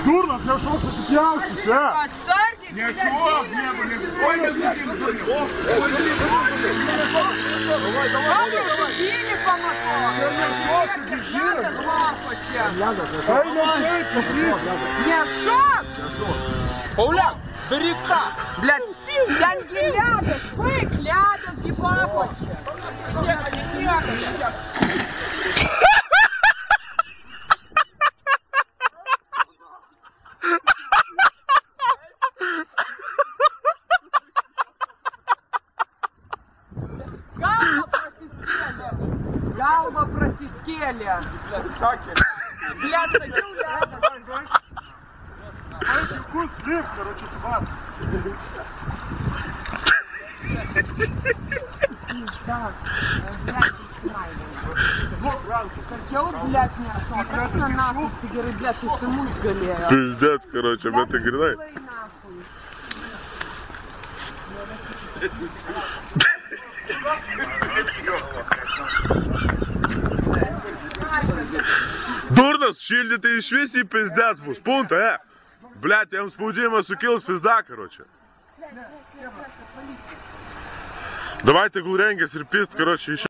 Дурно, я шел сопьялся, а? Отстарьте, Не шел, не было, не шел. Давай, давай, давай. Били по мотору. Нет, что? Пауляк, бери так! Блядь, я не ляда, вы ляда, гибапочек. Галба просискели. Блядь, садил ляда. Вкус слив, короче, собак. Так, блядь, как я вот, блядь, не шел. Как на нахуй, ты говоришь, блядь, ты муж галея. Пиздец, короче, об этой гряной. Дурнос, шильди ты и швеси пиздец, бус, пункта, Блядь, я вам спудима сукил с пизда, короче. Давайте гуреньга, серпист, короче, еще.